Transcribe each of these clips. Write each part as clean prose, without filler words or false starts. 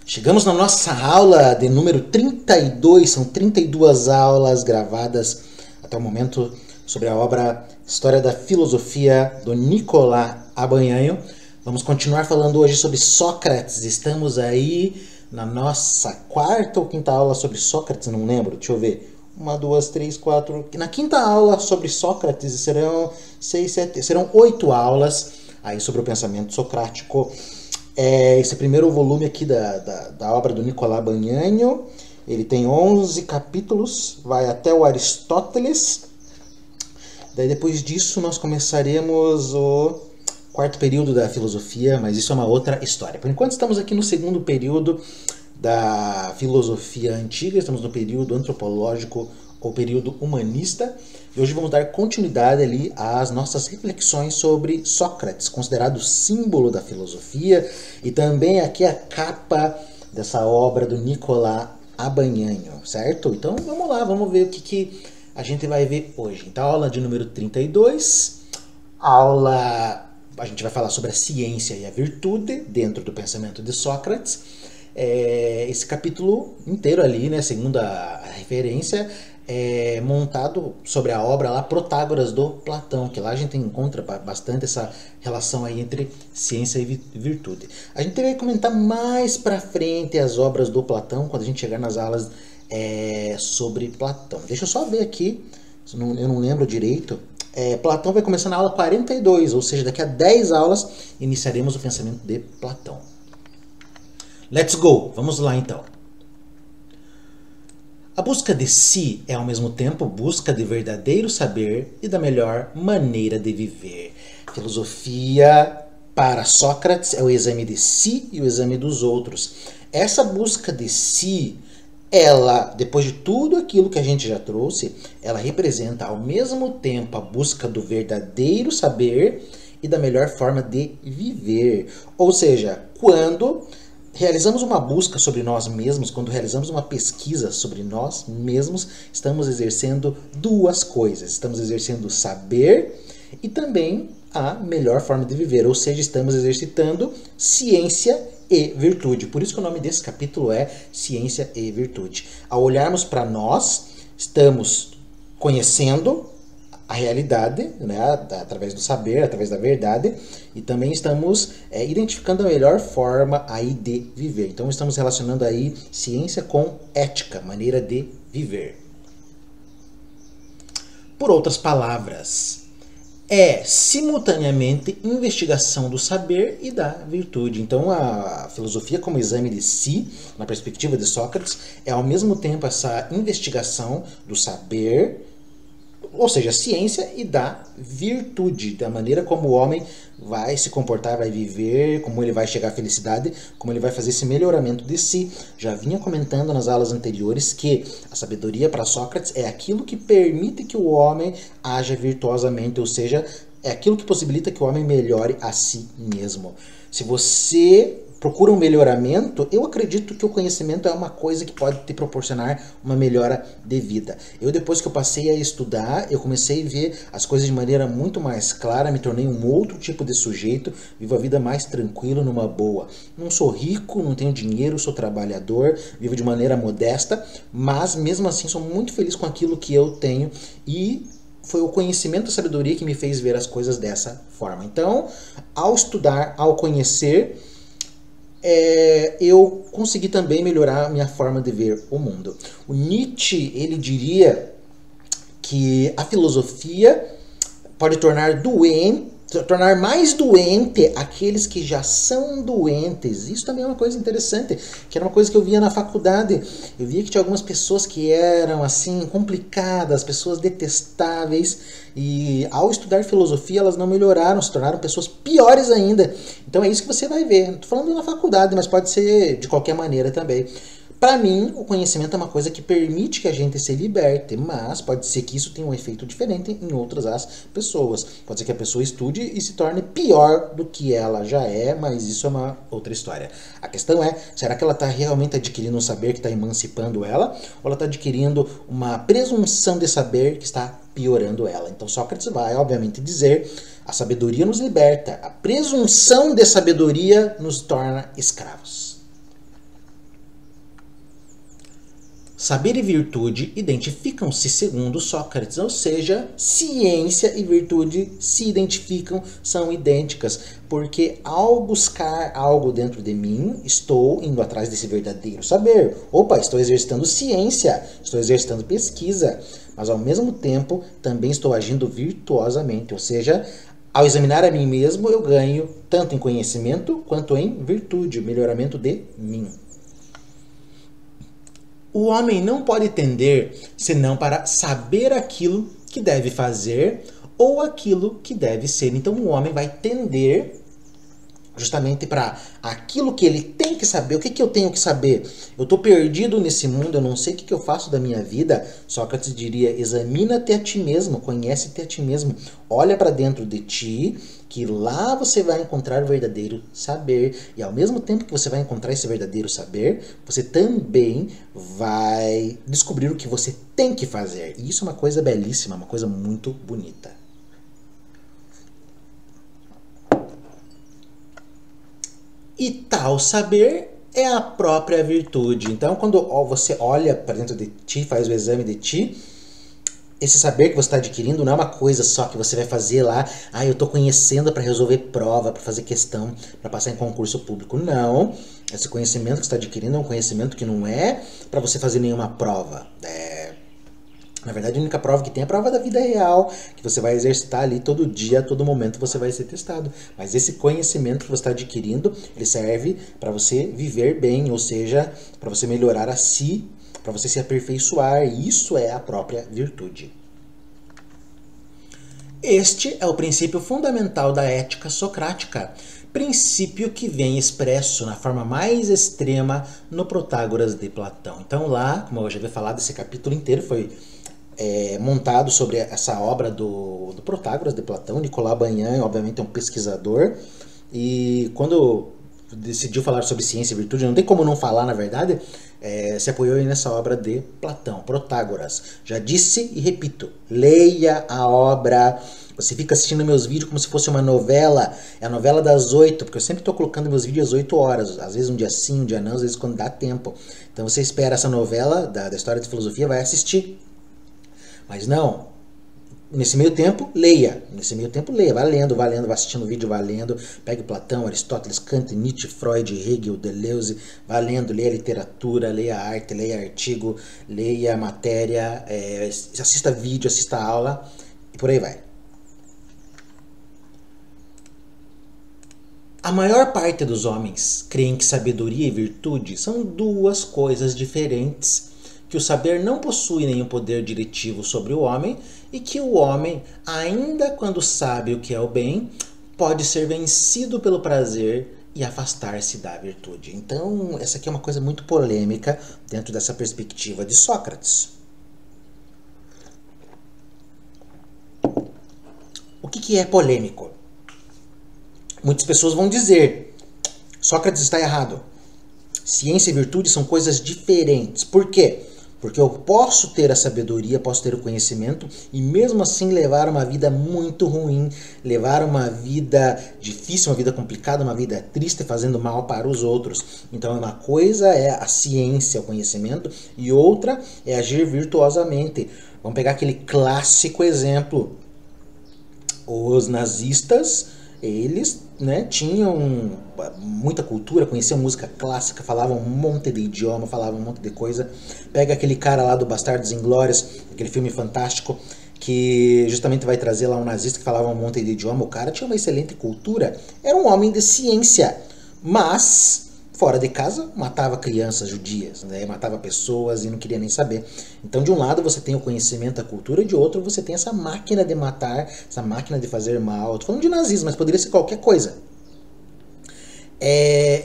Chegamos na nossa aula de número 32, são 32 aulas gravadas até o momento sobre a obra História da Filosofia do Nicolas Abanhanho. Vamos continuar falando hoje sobre Sócrates. Estamos aí na nossa quarta ou quinta aula sobre Sócrates, não lembro, deixa eu ver. 1, 2, 3, 4. Na quinta aula sobre Sócrates serão 8 aulas aí sobre o pensamento socrático. Esse primeiro volume aqui da obra do Nicolas Abanhanho, ele tem 11 capítulos, vai até o Aristóteles. Daí depois disso nós começaremos o quarto período da filosofia, mas isso é uma outra história. Por enquanto estamos aqui no segundo período da filosofia antiga, estamos no período antropológico ou período humanista, e hoje vamos dar continuidade ali às nossas reflexões sobre Sócrates, considerado símbolo da filosofia, e também aqui a capa dessa obra do Nicolas Abanhanho, certo? Então vamos lá, vamos ver o que a gente vai ver hoje. Então, aula de número 32, a gente vai falar sobre a ciência e a virtude dentro do pensamento de Sócrates. Esse capítulo inteiro ali, né, segundo a referência, é montado sobre a obra lá Protágoras do Platão, que lá a gente encontra bastante essa relação aí entre ciência e virtude. A gente vai comentar mais pra frente as obras do Platão quando a gente chegar nas aulas sobre Platão. Deixa eu só ver aqui, eu não lembro direito. Platão vai começar na aula 42, ou seja, daqui a 10 aulas iniciaremos o pensamento de Platão. Let's go! Vamos lá então. A busca de si é ao mesmo tempo busca de verdadeiro saber e da melhor maneira de viver. Filosofia para Sócrates é o exame de si e o exame dos outros. Essa busca de si, ela, depois de tudo aquilo que a gente já trouxe, ela representa ao mesmo tempo a busca do verdadeiro saber e da melhor forma de viver. Ou seja, quando realizamos uma busca sobre nós mesmos, quando realizamos uma pesquisa sobre nós mesmos, estamos exercendo duas coisas. Estamos exercendo saber e também a melhor forma de viver, ou seja, estamos exercitando ciência e virtude. Por isso que o nome desse capítulo é Ciência e Virtude. Ao olharmos para nós, estamos conhecendo a realidade, né, através do saber, através da verdade, e também estamos identificando a melhor forma aí de viver. Então estamos relacionando aí ciência com ética, maneira de viver. Por outras palavras, é simultaneamente investigação do saber e da virtude. Então a filosofia como exame de si, na perspectiva de Sócrates, é ao mesmo tempo essa investigação do saber, ou seja, a ciência, e da virtude, da maneira como o homem vai se comportar, vai viver, como ele vai chegar à felicidade, como ele vai fazer esse melhoramento de si. Já vinha comentando nas aulas anteriores que a sabedoria para Sócrates é aquilo que permite que o homem haja virtuosamente, ou seja, é aquilo que possibilita que o homem melhore a si mesmo. Se você procura um melhoramento, eu acredito que o conhecimento é uma coisa que pode te proporcionar uma melhora de vida. Depois que eu passei a estudar, eu comecei a ver as coisas de maneira muito mais clara, me tornei um outro tipo de sujeito, vivo a vida mais tranquilo, numa boa. Não sou rico, não tenho dinheiro, sou trabalhador, vivo de maneira modesta, mas mesmo assim sou muito feliz com aquilo que eu tenho, e foi o conhecimento e a sabedoria que me fez ver as coisas dessa forma. Então, ao estudar, ao conhecer, eu consegui também melhorar a minha forma de ver o mundo. O Nietzsche, ele diria que a filosofia pode tornar mais doente aqueles que já são doentes. Isso também é uma coisa interessante, que era uma coisa que eu via na faculdade. Eu via que tinha algumas pessoas que eram assim complicadas, pessoas detestáveis, e ao estudar filosofia elas não melhoraram, se tornaram pessoas piores ainda. Então é isso que você vai ver. Não estou falando na faculdade, mas pode ser de qualquer maneira também. Para mim, o conhecimento é uma coisa que permite que a gente se liberte, mas pode ser que isso tenha um efeito diferente em outras pessoas. Pode ser que a pessoa estude e se torne pior do que ela já é, mas isso é uma outra história. A questão é, será que ela está realmente adquirindo um saber que está emancipando ela, ou ela está adquirindo uma presunção de saber que está piorando ela? Então Sócrates vai, obviamente, dizer: a sabedoria nos liberta, a presunção de sabedoria nos torna escravos. Saber e virtude identificam-se segundo Sócrates, ou seja, ciência e virtude se identificam, são idênticas, porque ao buscar algo dentro de mim, estou indo atrás desse verdadeiro saber. Opa, estou exercitando ciência, estou exercitando pesquisa, mas ao mesmo tempo também estou agindo virtuosamente, ou seja, ao examinar a mim mesmo, eu ganho tanto em conhecimento quanto em virtude, melhoramento de mim. O homem não pode tender senão para saber aquilo que deve fazer ou aquilo que deve ser. Então o homem vai tender justamente para aquilo que ele tem que saber. O que eu tenho que saber? Eu estou perdido nesse mundo, eu não sei o que eu faço da minha vida. Sócrates diria, examina-te a ti mesmo, conhece-te a ti mesmo. Olha para dentro de ti, que lá você vai encontrar o verdadeiro saber. E ao mesmo tempo que você vai encontrar esse verdadeiro saber, você também vai descobrir o que você tem que fazer. E isso é uma coisa belíssima, uma coisa muito bonita. E tal saber é a própria virtude. Então, quando você olha para dentro de ti, faz o exame de ti, esse saber que você está adquirindo não é uma coisa só que você vai fazer lá, eu estou conhecendo para resolver prova, para fazer questão, para passar em concurso público. Não, esse conhecimento que você está adquirindo é um conhecimento que não é para você fazer nenhuma prova. Na verdade, a única prova que tem é a prova da vida real, que você vai exercitar ali todo dia, a todo momento você vai ser testado. Mas esse conhecimento que você está adquirindo, ele serve para você viver bem, ou seja, para você melhorar a si, para você se aperfeiçoar, e isso é a própria virtude. Este é o princípio fundamental da ética socrática, princípio que vem expresso na forma mais extrema no Protágoras de Platão. Então lá, como eu já havia falado, esse capítulo inteiro foi montado sobre essa obra do Protágoras de Platão. Nicolas Abagnale, obviamente, é um pesquisador, e quando decidiu falar sobre ciência e virtude, não tem como não falar, na verdade, se apoiou nessa obra de Platão, Protágoras. Já disse e repito, leia a obra. Você fica assistindo meus vídeos como se fosse uma novela, é a novela das 8, porque eu sempre estou colocando meus vídeos às 8 horas, às vezes um dia sim, um dia não, às vezes quando dá tempo. Então você espera essa novela da história de filosofia, vai assistir. Mas não, nesse meio tempo, leia. Nesse meio tempo, leia. Vai lendo, vai assistindo o vídeo, vai lendo. Pegue Platão, Aristóteles, Kant, Nietzsche, Freud, Hegel, Deleuze. Vai lendo, leia literatura, leia arte, leia artigo, leia matéria, assista vídeo, assista aula e por aí vai. A maior parte dos homens creem que sabedoria e virtude são duas coisas diferentes, que o saber não possui nenhum poder diretivo sobre o homem e que o homem, ainda quando sabe o que é o bem, pode ser vencido pelo prazer e afastar-se da virtude. Então, essa aqui é uma coisa muito polêmica dentro dessa perspectiva de Sócrates. O que é polêmico? Muitas pessoas vão dizer, Sócrates está errado. Ciência e virtude são coisas diferentes. Por quê? Porque eu posso ter a sabedoria, posso ter o conhecimento e mesmo assim levar uma vida muito ruim, levar uma vida difícil, uma vida complicada, uma vida triste, fazendo mal para os outros. Então uma coisa é a ciência, o conhecimento, e outra é agir virtuosamente. Vamos pegar aquele clássico exemplo. Os nazistas, eles tinham muita cultura, conheciam música clássica, falavam um monte de idioma, falavam um monte de coisa. Pega aquele cara lá do Bastardos Inglórios, aquele filme fantástico, que justamente vai trazer lá um nazista que falava um monte de idioma. O cara tinha uma excelente cultura, era um homem de ciência, mas fora de casa matava crianças judias, matava pessoas e não queria nem saber. Então de um lado você tem o conhecimento, a cultura, e de outro você tem essa máquina de matar, essa máquina de fazer mal. Estou falando de nazismo, mas poderia ser qualquer coisa.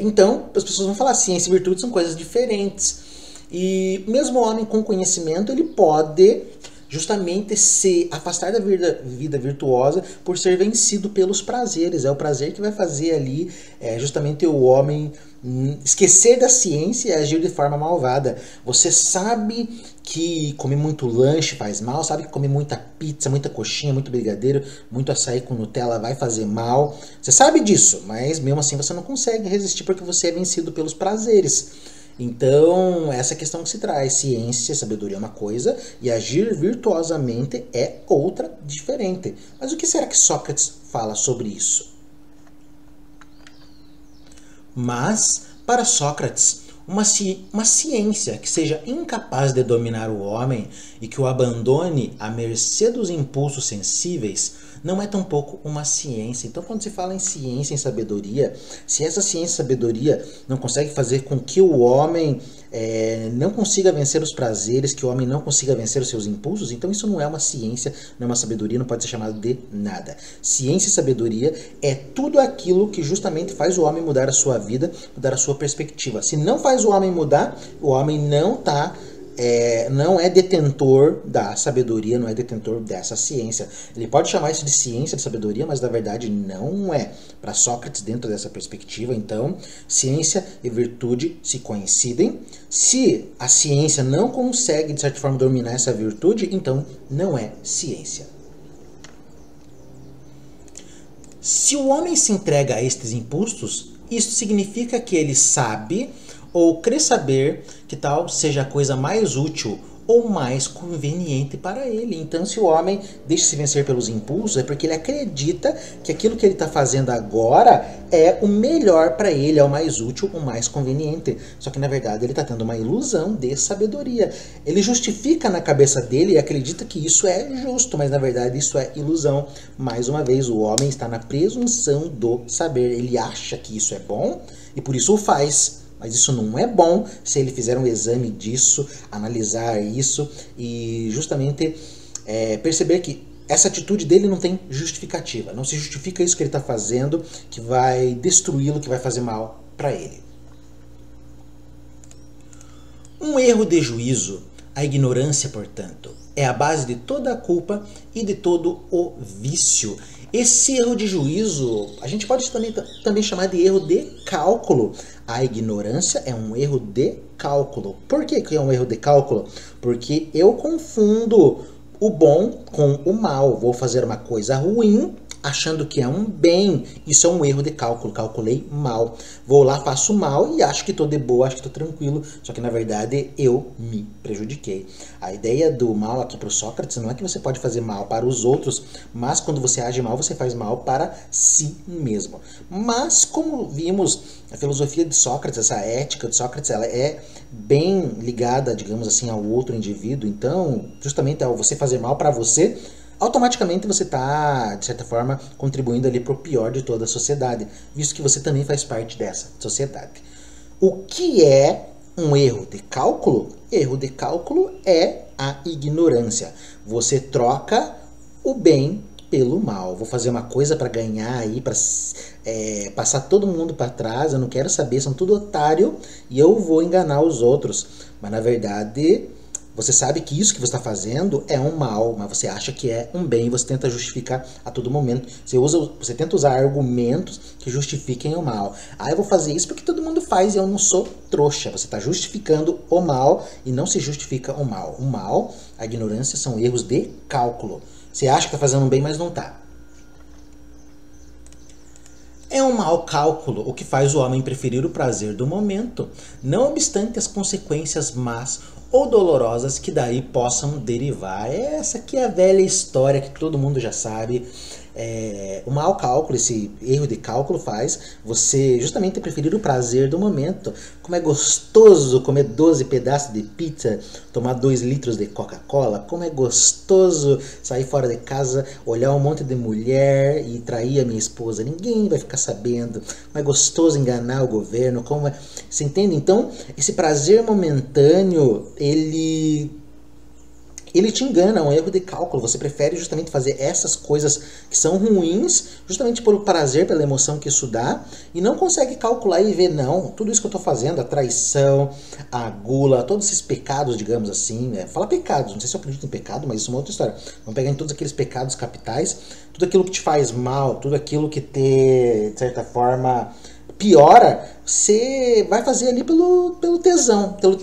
Então as pessoas vão falar, ciência e virtude são coisas diferentes. E mesmo o homem com conhecimento, ele pode justamente se afastar da vida virtuosa por ser vencido pelos prazeres. É o prazer que vai fazer ali justamente o homem esquecer da ciência e agir de forma malvada. Você sabe que comer muito lanche faz mal, sabe que comer muita pizza, muita coxinha, muito brigadeiro, muito açaí com Nutella vai fazer mal. Você sabe disso, mas mesmo assim você não consegue resistir porque você é vencido pelos prazeres. Então, essa questão que se traz, ciência, sabedoria é uma coisa e agir virtuosamente é outra diferente. Mas o que será que Sócrates fala sobre isso? Mas, para Sócrates, uma ciência que seja incapaz de dominar o homem e que o abandone à mercê dos impulsos sensíveis não é tampouco uma ciência. Então, quando se fala em ciência, em sabedoria, se essa ciência e sabedoria não consegue fazer com que o homem não consiga vencer os prazeres, que o homem não consiga vencer os seus impulsos, então isso não é uma ciência, não é uma sabedoria, não pode ser chamado de nada. Ciência e sabedoria é tudo aquilo que justamente faz o homem mudar a sua vida, mudar a sua perspectiva. Se não faz o homem mudar, o homem não é detentor da sabedoria, não é detentor dessa ciência. Ele pode chamar isso de ciência, de sabedoria, mas na verdade não é. Para Sócrates, dentro dessa perspectiva, então, ciência e virtude se coincidem. Se a ciência não consegue, de certa forma, dominar essa virtude, então não é ciência. Se o homem se entrega a estes impulsos, isso significa que ele sabe ou crê saber que tal seja a coisa mais útil ou mais conveniente para ele. Então, se o homem deixa-se vencer pelos impulsos, é porque ele acredita que aquilo que ele está fazendo agora é o melhor para ele, é o mais útil, o mais conveniente. Só que, na verdade, ele está tendo uma ilusão de sabedoria. Ele justifica na cabeça dele e acredita que isso é justo, mas, na verdade, isso é ilusão. Mais uma vez, o homem está na presunção do saber. Ele acha que isso é bom e, por isso, o faz. Mas isso não é bom se ele fizer um exame disso, analisar isso e justamente perceber que essa atitude dele não tem justificativa. Não se justifica isso que ele está fazendo, que vai destruí-lo, que vai fazer mal para ele. Um erro de juízo, a ignorância, portanto, é a base de toda a culpa e de todo o vício. Esse erro de juízo, a gente pode também chamar de erro de cálculo. A ignorância é um erro de cálculo. Por que é um erro de cálculo? Porque eu confundo o bom com o mal. Vou fazer uma coisa ruim achando que é um bem. Isso é um erro de cálculo. Calculei mal. Vou lá, faço mal e acho que estou de boa, acho que estou tranquilo. Só que na verdade eu me prejudiquei. A ideia do mal aqui para o Sócrates não é que você pode fazer mal para os outros, mas quando você age mal, você faz mal para si mesmo. Mas como vimos, a filosofia de Sócrates, essa ética de Sócrates, ela é bem ligada, digamos assim, ao outro indivíduo. Então, justamente ao você fazer mal para você, automaticamente você está, de certa forma, contribuindo ali para o pior de toda a sociedade, visto que você também faz parte dessa sociedade. O que é um erro de cálculo? Erro de cálculo é a ignorância. Você troca o bem pelo mal. Vou fazer uma coisa para ganhar aí, para passar todo mundo para trás, eu não quero saber, são tudo otário e eu vou enganar os outros. Mas na verdade, você sabe que isso que você está fazendo é um mal, mas você acha que é um bem e você tenta justificar a todo momento. Você tenta usar argumentos que justifiquem o mal. Ah, eu vou fazer isso porque todo mundo faz e eu não sou trouxa. Você está justificando o mal e não se justifica o mal. O mal, a ignorância, são erros de cálculo. Você acha que está fazendo um bem, mas não está. É um mau cálculo o que faz o homem preferir o prazer do momento, não obstante as consequências más ou dolorosas que daí possam derivar. Essa aqui é a velha história que todo mundo já sabe. O mau cálculo, esse erro de cálculo faz você justamente preferir o prazer do momento. Como é gostoso comer 12 pedaços de pizza, tomar 2 litros de Coca-Cola. Como é gostoso sair fora de casa, olhar um monte de mulher e trair a minha esposa. Ninguém vai ficar sabendo. Como é gostoso enganar o governo. Você entende? Então, esse prazer momentâneo, ele te engana, é um erro de cálculo. Você prefere justamente fazer essas coisas que são ruins, justamente pelo prazer, pela emoção que isso dá, e não consegue calcular e ver, não, tudo isso que eu estou fazendo, a traição, a gula, todos esses pecados, digamos assim, fala pecados, não sei se eu acredito em pecado, mas isso é uma outra história. Vamos pegar em todos aqueles pecados capitais, tudo aquilo que te faz mal, tudo aquilo que te, de certa forma, piora, você vai fazer ali pelo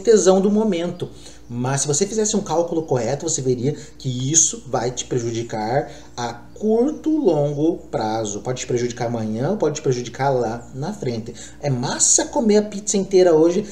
tesão do momento. Mas se você fizesse um cálculo correto, você veria que isso vai te prejudicar a curto, longo prazo. Pode te prejudicar amanhã, pode te prejudicar lá na frente. É massa comer a pizza inteira hoje,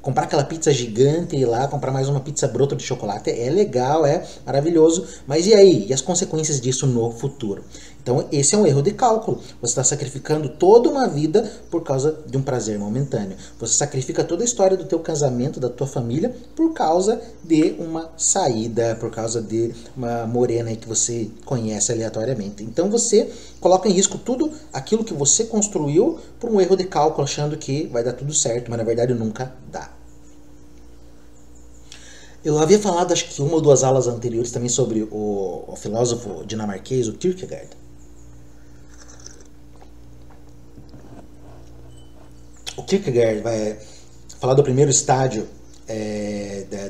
comprar aquela pizza gigante e ir lá comprar mais uma pizza broto de chocolate. É legal, é maravilhoso, mas e aí? E as consequências disso no futuro? Então esse é um erro de cálculo. Você está sacrificando toda uma vida por causa de um prazer momentâneo. Você sacrifica toda a história do teu casamento, da tua família, por causa de uma saída, por causa de uma morena aí que você conhece aleatoriamente. Então você coloca em risco tudo aquilo que você construiu por um erro de cálculo, achando que vai dar tudo certo, mas na verdade nunca dá. Eu havia falado, acho que uma ou duas aulas anteriores também sobre o filósofo dinamarquês, o Kierkegaard. O Kierkegaard vai falar do primeiro estágio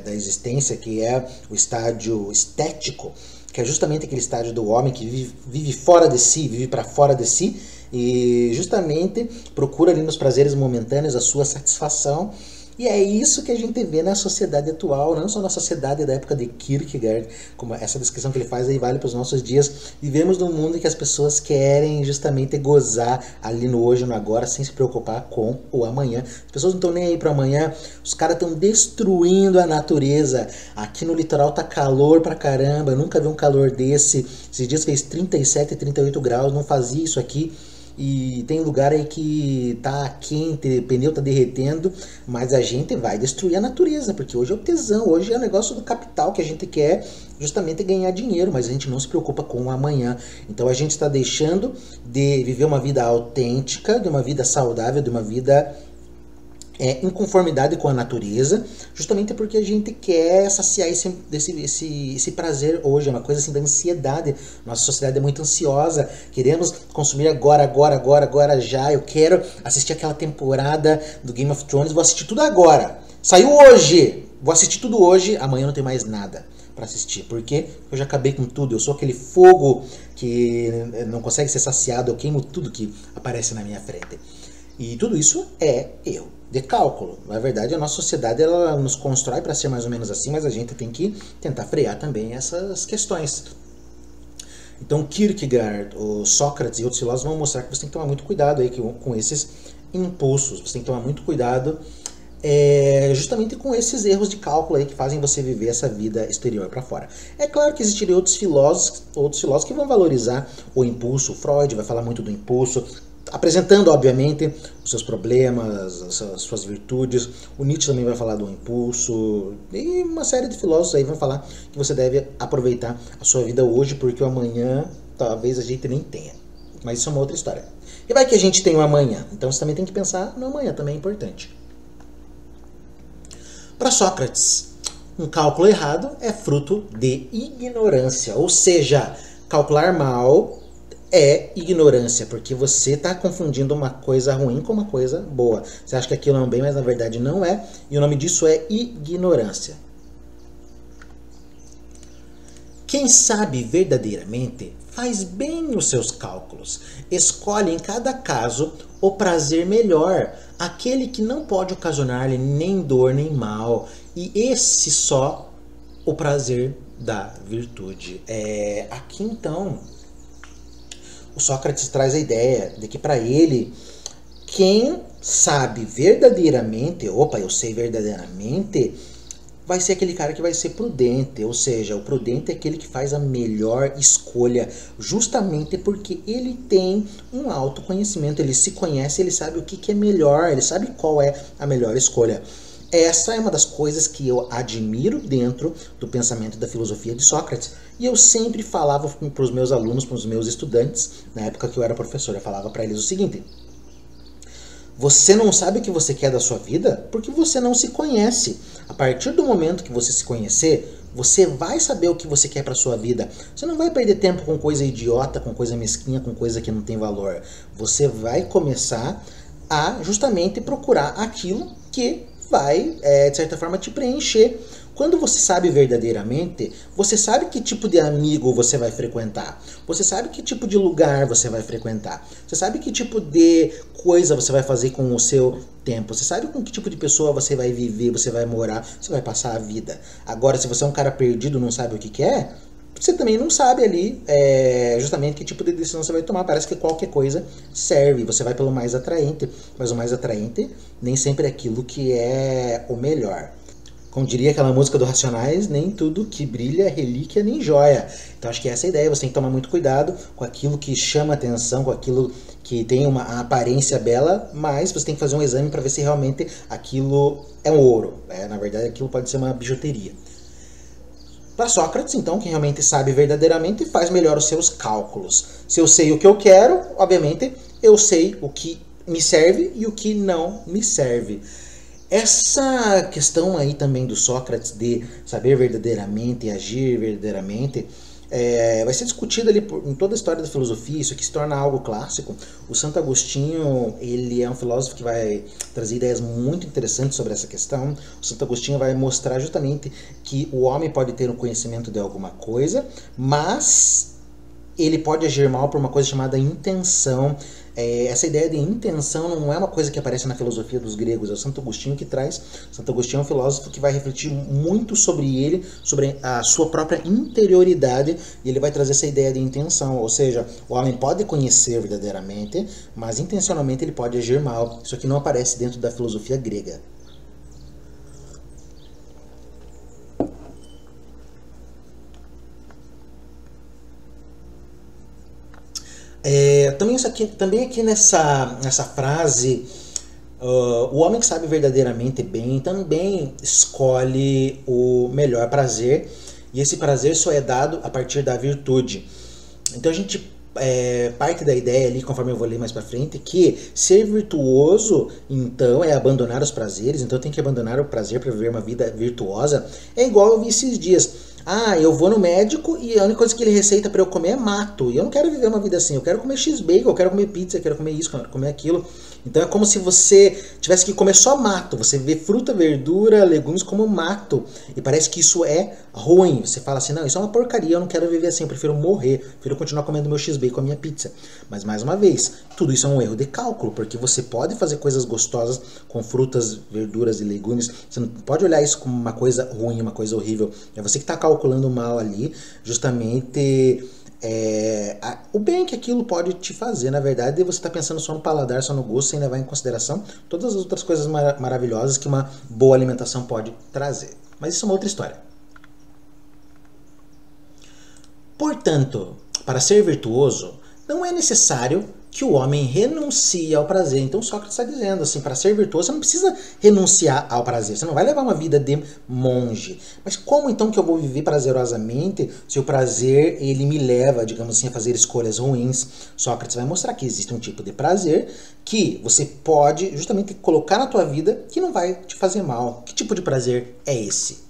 da existência, que é o estágio estético, que é justamente aquele estágio do homem que vive fora de si, vive para fora de si, e justamente procura ali nos prazeres momentâneos a sua satisfação. E é isso que a gente vê na sociedade atual, não só na sociedade da época de Kierkegaard, como essa descrição que ele faz aí vale para os nossos dias. Vivemos num mundo em que as pessoas querem justamente gozar ali no hoje, no agora, sem se preocupar com o amanhã. As pessoas não estão nem aí para amanhã, os caras estão destruindo a natureza. Aqui no litoral tá calor pra caramba, eu nunca vi um calor desse. Esses dias fez 37, 38 graus, não fazia isso aqui. E tem lugar aí que tá quente, pneu tá derretendo, mas a gente vai destruir a natureza, porque hoje é o tesão, hoje é o negócio do capital que a gente quer justamente ganhar dinheiro, mas a gente não se preocupa com o amanhã. Então a gente está deixando de viver uma vida autêntica, de uma vida saudável, de uma vida em conformidade com a natureza, justamente porque a gente quer saciar esse prazer hoje, é uma coisa assim da ansiedade. Nossa sociedade é muito ansiosa, queremos consumir agora já. Eu quero assistir aquela temporada do Game of Thrones, vou assistir tudo agora. Saiu hoje, vou assistir tudo hoje, amanhã não tem mais nada para assistir, porque eu já acabei com tudo, eu sou aquele fogo que não consegue ser saciado, eu queimo tudo que aparece na minha frente. E tudo isso é erro de cálculo. Na verdade, a nossa sociedade ela nos constrói para ser mais ou menos assim, mas a gente tem que tentar frear também essas questões. Então, Kierkegaard, o Sócrates e outros filósofos vão mostrar que você tem que tomar muito cuidado aí com esses impulsos. Você tem que tomar muito cuidado justamente com esses erros de cálculo aí que fazem você viver essa vida exterior para fora. É claro que existiriam outros filósofos que vão valorizar o impulso. O Freud vai falar muito do impulso, apresentando, obviamente, os seus problemas, as suas virtudes. O Nietzsche também vai falar do impulso. E uma série de filósofos aí vão falar que você deve aproveitar a sua vida hoje, porque o amanhã talvez a gente nem tenha. Mas isso é uma outra história. E vai que a gente tem o amanhã. Então você também tem que pensar no amanhã, também é importante. Para Sócrates, um cálculo errado é fruto de ignorância. Ou seja, calcular mal é ignorância, porque você está confundindo uma coisa ruim com uma coisa boa. Você acha que aquilo é um bem, mas na verdade não é, e o nome disso é ignorância. Quem sabe verdadeiramente faz bem os seus cálculos, escolhe em cada caso o prazer melhor, aquele que não pode ocasionar-lhe nem dor nem mal, e esse só o prazer da virtude. Aqui então o Sócrates traz a ideia de que para ele, quem sabe verdadeiramente, eu sei verdadeiramente, vai ser aquele cara que vai ser prudente. Ou seja, o prudente é aquele que faz a melhor escolha, justamente porque ele tem um autoconhecimento, ele se conhece, ele sabe o que é melhor, ele sabe qual é a melhor escolha. Essa é uma das coisas que eu admiro dentro do pensamento da filosofia de Sócrates. E eu sempre falava para os meus alunos, para os meus estudantes, na época que eu era professor, eu falava para eles o seguinte: você não sabe o que você quer da sua vida porque você não se conhece. A partir do momento que você se conhecer, você vai saber o que você quer para sua vida. Você não vai perder tempo com coisa idiota, com coisa mesquinha, com coisa que não tem valor. Você vai começar a justamente procurar aquilo que vai, de certa forma, te preencher. Quando você sabe verdadeiramente, você sabe que tipo de amigo você vai frequentar. Você sabe que tipo de lugar você vai frequentar. Você sabe que tipo de coisa você vai fazer com o seu tempo. Você sabe com que tipo de pessoa você vai viver, você vai morar, você vai passar a vida. Agora, se você é um cara perdido, não sabe o que quer, você também não sabe ali justamente que tipo de decisão você vai tomar. Parece que qualquer coisa serve, você vai pelo mais atraente, mas o mais atraente nem sempre é aquilo que é o melhor. Como diria aquela música do Racionais, nem tudo que brilha é relíquia nem joia. Então acho que essa é a ideia, você tem que tomar muito cuidado com aquilo que chama atenção, com aquilo que tem uma aparência bela, mas você tem que fazer um exame para ver se realmente aquilo é um ouro. Na verdade, aquilo pode ser uma bijuteria. Para Sócrates, então, quem realmente sabe verdadeiramente faz melhor os seus cálculos. Se eu sei o que eu quero, obviamente, eu sei o que me serve e o que não me serve. Essa questão aí também do Sócrates de saber verdadeiramente e agir verdadeiramente vai ser discutida ali em toda a história da filosofia. Isso aqui se torna algo clássico. O Santo Agostinho, ele é um filósofo que vai trazer ideias muito interessantes sobre essa questão. O Santo Agostinho vai mostrar justamente que o homem pode ter um conhecimento de alguma coisa, mas ele pode agir mal por uma coisa chamada intenção. Essa ideia de intenção não é uma coisa que aparece na filosofia dos gregos, é o Santo Agostinho que traz. Santo Agostinho é um filósofo que vai refletir muito sobre ele, sobre a sua própria interioridade, e ele vai trazer essa ideia de intenção, ou seja, o homem pode conhecer verdadeiramente, mas intencionalmente ele pode agir mal. Isso aqui não aparece dentro da filosofia grega. Também aqui nessa frase, o homem que sabe verdadeiramente bem também escolhe o melhor prazer, e esse prazer só é dado a partir da virtude. Então a gente parte da ideia ali, conforme eu vou ler mais pra frente, que ser virtuoso, então, é abandonar os prazeres. Então tem que abandonar o prazer para viver uma vida virtuosa. É igual eu vi esses dias. Eu vou no médico e a única coisa que ele receita para eu comer é mato. E eu não quero viver uma vida assim. Eu quero comer x-bacon, eu quero comer pizza, eu quero comer isso, eu quero comer aquilo. Então é como se você tivesse que comer só mato. Você vê fruta, verdura, legumes como mato. E parece que isso é ruim. Você fala assim, não, isso é uma porcaria, eu não quero viver assim, eu prefiro morrer. Eu prefiro continuar comendo meu x-bacon, a minha pizza. Mas mais uma vez, tudo isso é um erro de cálculo, porque você pode fazer coisas gostosas com frutas, verduras e legumes. Você não pode olhar isso como uma coisa ruim, uma coisa horrível. É você que está calculando mal ali, justamente o bem que aquilo pode te fazer. Na verdade, você está pensando só no paladar, só no gosto, sem levar em consideração todas as outras coisas maravilhosas que uma boa alimentação pode trazer. Mas isso é uma outra história. Portanto, para ser virtuoso, não é necessário que o homem renuncie ao prazer. Então Sócrates está dizendo assim, para ser virtuoso você não precisa renunciar ao prazer, você não vai levar uma vida de monge. Mas como então que eu vou viver prazerosamente se o prazer ele me leva, digamos assim, a fazer escolhas ruins? Sócrates vai mostrar que existe um tipo de prazer que você pode justamente colocar na tua vida que não vai te fazer mal. Que tipo de prazer é esse?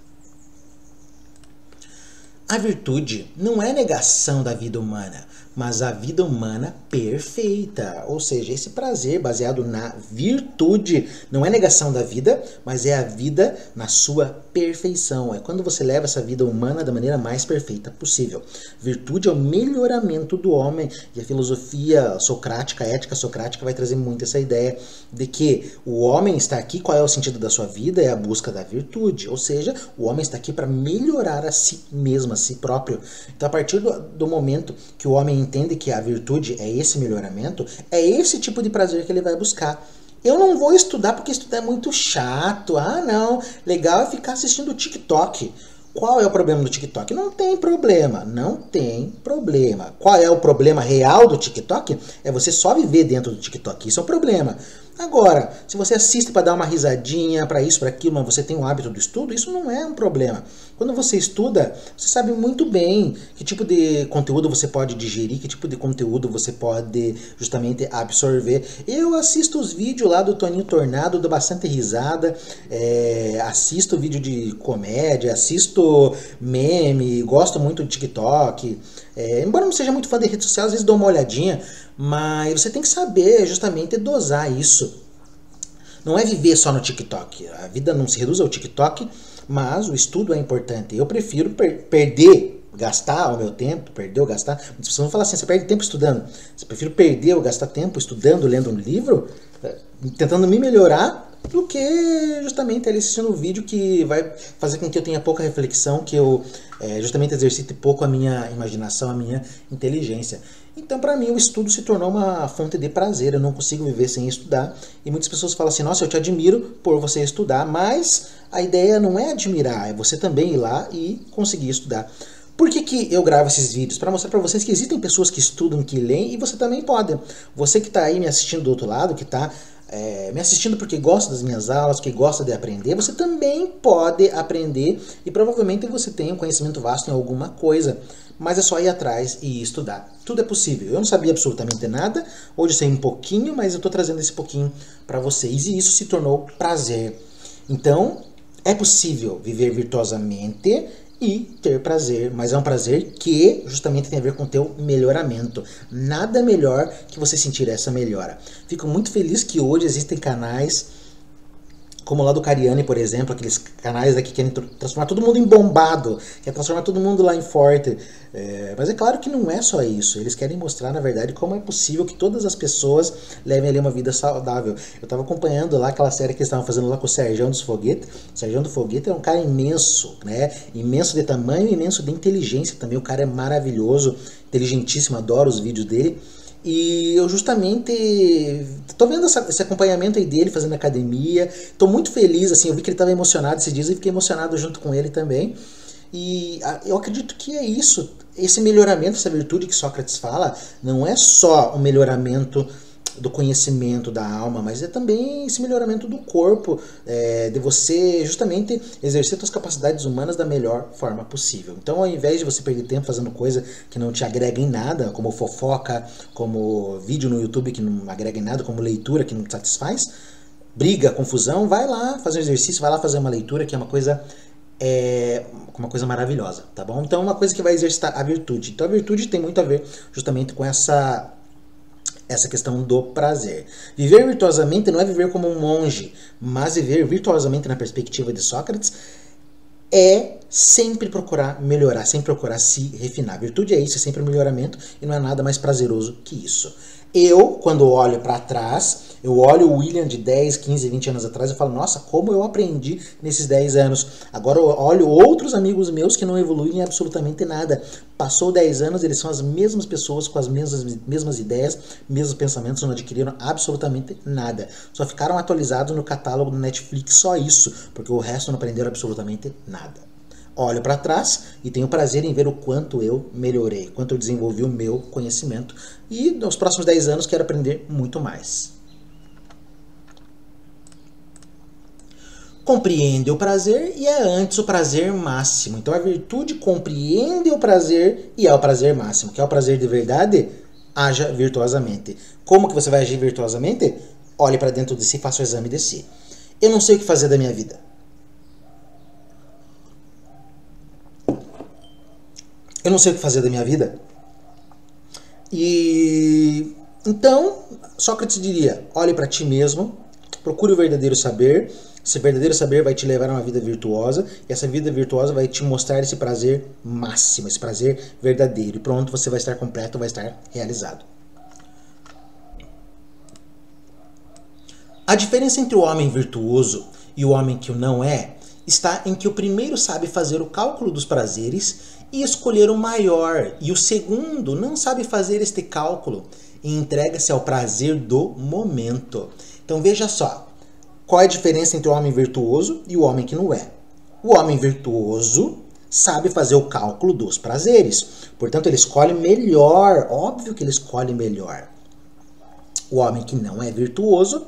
A virtude não é negação da vida humana, mas a vida humana perfeita. Ou seja, esse prazer baseado na virtude não é negação da vida, mas é a vida na sua perfeição. É quando você leva essa vida humana da maneira mais perfeita possível. Virtude é o melhoramento do homem, e a filosofia socrática, a ética socrática vai trazer muito essa ideia de que o homem está aqui, qual é o sentido da sua vida? É a busca da virtude. Ou seja, o homem está aqui para melhorar a si mesmo, a si próprio. Então, a partir do momento que o homem entende que a virtude é esse melhoramento, é esse tipo de prazer que ele vai buscar. Eu não vou estudar porque estudar é muito chato. Não, legal é ficar assistindo TikTok. Qual é o problema do TikTok? Não tem problema, não tem problema. Qual é o problema real do TikTok? É você só viver dentro do TikTok, isso é um problema. Agora, se você assiste para dar uma risadinha, para isso, para aquilo, mas você tem o hábito do estudo, isso não é um problema. Quando você estuda, você sabe muito bem que tipo de conteúdo você pode digerir, que tipo de conteúdo você pode justamente absorver. Eu assisto os vídeos lá do Toninho Tornado, dou bastante risada, assisto vídeo de comédia, assisto meme, gosto muito de TikTok. Embora não seja muito fã de rede social, às vezes dou uma olhadinha, mas você tem que saber justamente dosar isso. Não é viver só no TikTok. A vida não se reduz ao TikTok, mas o estudo é importante. Eu prefiro gastar o meu tempo, perder ou gastar. Muitas pessoas vão falar assim, você perde tempo estudando. Você prefere perder ou gastar tempo estudando, lendo um livro, tentando me melhorar, do que justamente ele assistindo um vídeo que vai fazer com que eu tenha pouca reflexão, que eu justamente exercite pouco a minha imaginação, a minha inteligência. Então, para mim, o estudo se tornou uma fonte de prazer. Eu não consigo viver sem estudar. E muitas pessoas falam assim, nossa, eu te admiro por você estudar, mas a ideia não é admirar, é você também ir lá e conseguir estudar. Por que eu gravo esses vídeos? Para mostrar para vocês que existem pessoas que estudam, que leem, e você também pode. Você que está aí me assistindo do outro lado, que está me assistindo porque gosta das minhas aulas, que gosta de aprender, você também pode aprender e provavelmente você tem um conhecimento vasto em alguma coisa, mas é só ir atrás e estudar. Tudo é possível. Eu não sabia absolutamente nada, hoje eu sei um pouquinho, mas eu estou trazendo esse pouquinho para vocês e isso se tornou prazer. Então, é possível viver virtuosamente e ter prazer, mas é um prazer que justamente tem a ver com o teu melhoramento. Nada melhor que você sentir essa melhora. Fico muito feliz que hoje existem canais como lá do Cariani, por exemplo, aqueles canais aqui que querem transformar todo mundo em bombado, quer transformar todo mundo lá em forte. Mas é claro que não é só isso. Eles querem mostrar, na verdade, como é possível que todas as pessoas levem ali uma vida saudável. Eu estava acompanhando lá aquela série que eles estavam fazendo lá com o Sergião dos Foguetes. O Sergião do Foguete é um cara imenso, né? Imenso de tamanho, imenso de inteligência também. O cara é maravilhoso, inteligentíssimo, adoro os vídeos dele. E eu justamente tô vendo esse acompanhamento aí dele fazendo academia, tô muito feliz, assim, eu vi que ele estava emocionado esses dias e fiquei emocionado junto com ele também. E eu acredito que é isso, esse melhoramento, essa virtude que Sócrates fala, não é só o melhoramento do conhecimento da alma, mas é também esse melhoramento do corpo, de você justamente exercer suas capacidades humanas da melhor forma possível. Então, ao invés de você perder tempo fazendo coisa que não te agrega em nada, como fofoca, como vídeo no YouTube que não agrega em nada, como leitura que não te satisfaz, briga, confusão, vai lá fazer um exercício, vai lá fazer uma leitura, que é uma coisa maravilhosa, tá bom? Então, uma coisa que vai exercitar a virtude. Então, a virtude tem muito a ver justamente com essa questão do prazer. Viver virtuosamente não é viver como um monge, mas viver virtuosamente na perspectiva de Sócrates é sempre procurar melhorar, sempre procurar se refinar. Virtude é isso, é sempre um melhoramento e não é nada mais prazeroso que isso. Eu, quando olho para trás, eu olho o William de 10, 15, 20 anos atrás e falo, nossa, como eu aprendi nesses 10 anos. Agora eu olho outros amigos meus que não evoluem em absolutamente nada. Passou 10 anos, eles são as mesmas pessoas com as mesmas ideias, mesmos pensamentos, não adquiriram absolutamente nada. Só ficaram atualizados no catálogo do Netflix, só isso, porque o resto não aprenderam absolutamente nada. Olho para trás e tenho prazer em ver o quanto eu melhorei, quanto eu desenvolvi o meu conhecimento. E nos próximos 10 anos quero aprender muito mais. Compreende o prazer e é antes o prazer máximo. Então a virtude compreende o prazer e é o prazer máximo. Quer o prazer de verdade? Haja virtuosamente. Como que você vai agir virtuosamente? Olhe para dentro de si e faça o exame de si. Eu não sei o que fazer da minha vida. Eu não sei o que fazer da minha vida. E então, Sócrates diria, olhe para ti mesmo, procure o verdadeiro saber. Esse verdadeiro saber vai te levar a uma vida virtuosa, e essa vida virtuosa vai te mostrar esse prazer máximo, esse prazer verdadeiro. E pronto, você vai estar completo, vai estar realizado. A diferença entre o homem virtuoso e o homem que o não é, está em que o primeiro sabe fazer o cálculo dos prazeres e escolher o maior, e o segundo não sabe fazer este cálculo e entrega-se ao prazer do momento. Então veja só, qual é a diferença entre o homem virtuoso e o homem que não é? O homem virtuoso sabe fazer o cálculo dos prazeres, portanto ele escolhe melhor, óbvio que ele escolhe melhor. O homem que não é virtuoso,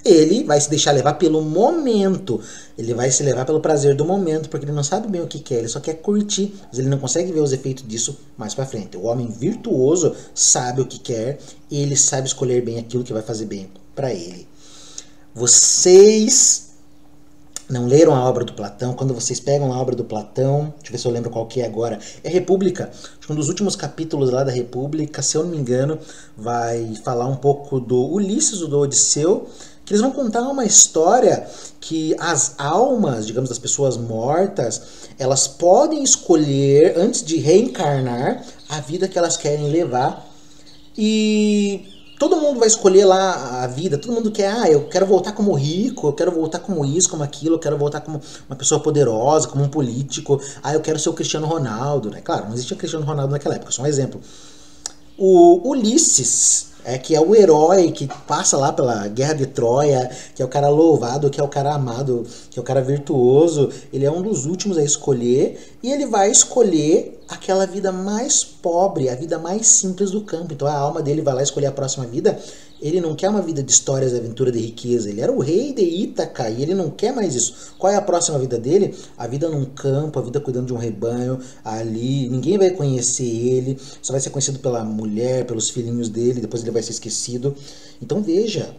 ele vai se deixar levar pelo momento, ele vai se levar pelo prazer do momento, porque ele não sabe bem o que quer, ele só quer curtir, mas ele não consegue ver os efeitos disso mais pra frente. O homem virtuoso sabe o que quer, e ele sabe escolher bem aquilo que vai fazer bem pra ele. Vocês não leram a obra do Platão? Quando vocês pegam a obra do Platão, deixa eu ver se eu lembro qual que é agora, é República. Acho que um dos últimos capítulos lá da República, se eu não me engano, vai falar um pouco do Ulisses, do Odisseu, que eles vão contar uma história que as almas, digamos, das pessoas mortas, elas podem escolher, antes de reencarnar, a vida que elas querem levar. E todo mundo vai escolher lá a vida, todo mundo quer, eu quero voltar como rico, eu quero voltar como isso, como aquilo, eu quero voltar como uma pessoa poderosa, como um político, eu quero ser o Cristiano Ronaldo, né? Claro, não existia Cristiano Ronaldo naquela época, só um exemplo. O Ulisses, que é o herói que passa lá pela Guerra de Troia, que é o cara louvado, que é o cara amado, que é o cara virtuoso, ele é um dos últimos a escolher, e ele vai escolher aquela vida mais pobre, a vida mais simples do campo. Então a alma dele vai lá escolher a próxima vida. Ele não quer uma vida de histórias, aventura, de riqueza. Ele era o rei de Ítaca e ele não quer mais isso. Qual é a próxima vida dele? A vida num campo, a vida cuidando de um rebanho ali. Ninguém vai conhecer ele, só vai ser conhecido pela mulher, pelos filhinhos dele, depois ele vai ser esquecido. Então veja,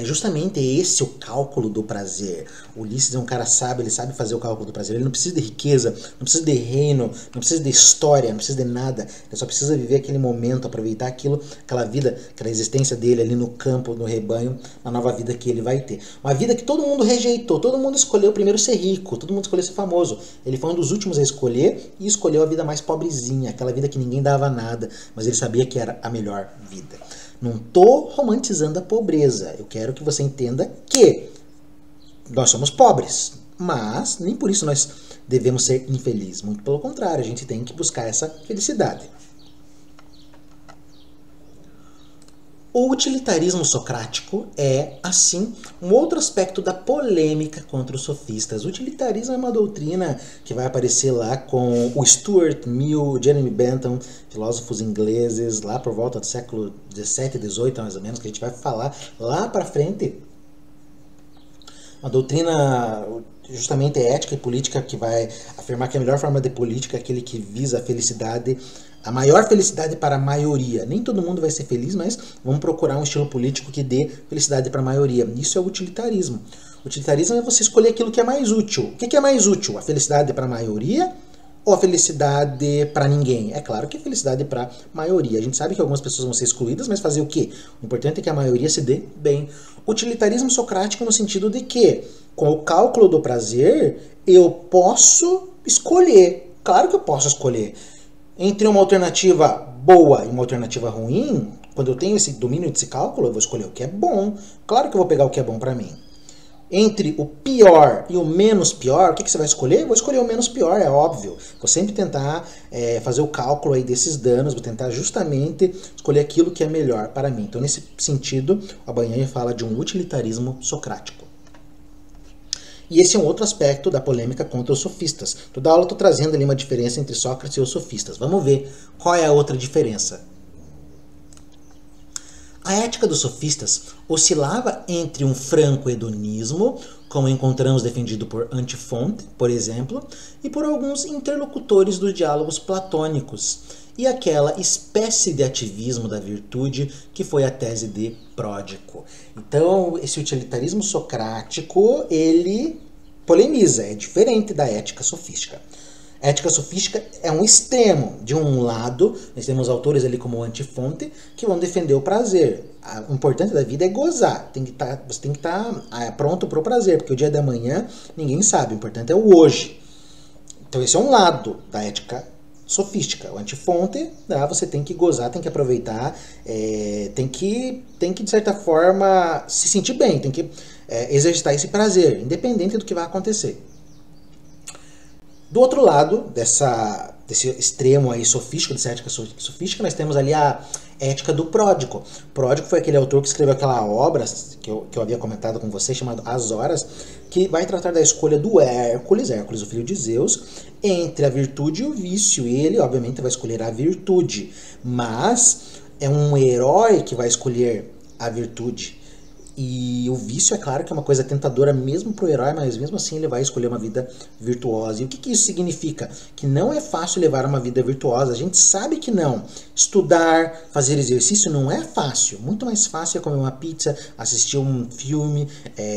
justamente esse o cálculo do prazer. O Ulisses é um cara sábio, ele sabe fazer o cálculo do prazer. Ele não precisa de riqueza, não precisa de reino, não precisa de história, não precisa de nada. Ele só precisa viver aquele momento, aproveitar aquilo, aquela vida, aquela existência dele ali no campo, no rebanho, na nova vida que ele vai ter. Uma vida que todo mundo rejeitou, todo mundo escolheu primeiro ser rico, todo mundo escolheu ser famoso. Ele foi um dos últimos a escolher e escolheu a vida mais pobrezinha, aquela vida que ninguém dava nada, mas ele sabia que era a melhor vida. Não estou romantizando a pobreza. Eu quero que você entenda que nós somos pobres, mas nem por isso nós devemos ser infelizes. Muito pelo contrário, a gente tem que buscar essa felicidade. O utilitarismo socrático é, assim, um outro aspecto da polêmica contra os sofistas. O utilitarismo é uma doutrina que vai aparecer lá com o Stuart Mill, Jeremy Bentham, filósofos ingleses, lá por volta do século 17, 18, mais ou menos, que a gente vai falar lá para frente. Uma doutrina justamente ética e política que vai afirmar que a melhor forma de política é aquele que visa a felicidade, a maior felicidade para a maioria. Nem todo mundo vai ser feliz, mas vamos procurar um estilo político que dê felicidade para a maioria. Isso é o utilitarismo. O utilitarismo é você escolher aquilo que é mais útil. O que é mais útil? A felicidade para a maioria ou a felicidade para ninguém? É claro que a felicidade para a maioria. A gente sabe que algumas pessoas vão ser excluídas, mas fazer o quê? O importante é que a maioria se dê bem. Utilitarismo socrático no sentido de que, com o cálculo do prazer, eu posso escolher. Claro que eu posso escolher. Entre uma alternativa boa e uma alternativa ruim, quando eu tenho esse domínio desse cálculo, eu vou escolher o que é bom. Claro que eu vou pegar o que é bom para mim. Entre o pior e o menos pior, o que você vai escolher? Eu vou escolher o menos pior, é óbvio. Vou sempre tentar fazer o cálculo aí desses danos, vou tentar justamente escolher aquilo que é melhor para mim. Então, nesse sentido, a Abanhães fala de um utilitarismo socrático. E esse é um outro aspecto da polêmica contra os sofistas. Toda aula eu estou trazendo ali uma diferença entre Sócrates e os sofistas. Vamos ver qual é a outra diferença. A ética dos sofistas oscilava entre um franco hedonismo, como encontramos defendido por Antifonte, por exemplo, e por alguns interlocutores dos diálogos platônicos, e aquela espécie de ativismo da virtude que foi a tese de Pródico. Então, esse utilitarismo socrático, ele polemiza, é diferente da ética sofística. A ética sofística é um extremo. De um lado, nós temos autores ali como Antifonte que vão defender o prazer. O importante da vida é gozar. Você tem que estar pronto para o prazer, porque o dia da manhã ninguém sabe. O importante é o hoje. Então esse é um lado da ética sofística. O Antifonte, você tem que gozar, tem que aproveitar, tem que de certa forma se sentir bem, tem que exercitar esse prazer, independente do que vai acontecer. Do outro lado, desse extremo aí sofístico, dessa ética sofística, nós temos ali a ética do Pródico. Pródico foi aquele autor que escreveu aquela obra que eu havia comentado com você, chamada As Horas, que vai tratar da escolha do Hércules, o filho de Zeus, entre a virtude e o vício. E ele, obviamente, vai escolher a virtude, mas é um herói que vai escolher a virtude. E o vício, é claro que é uma coisa tentadora mesmo para o herói, mas mesmo assim ele vai escolher uma vida virtuosa. E o que isso significa? Que não é fácil levar uma vida virtuosa. A gente sabe que não. Estudar, fazer exercício não é fácil. Muito mais fácil é comer uma pizza, assistir um filme,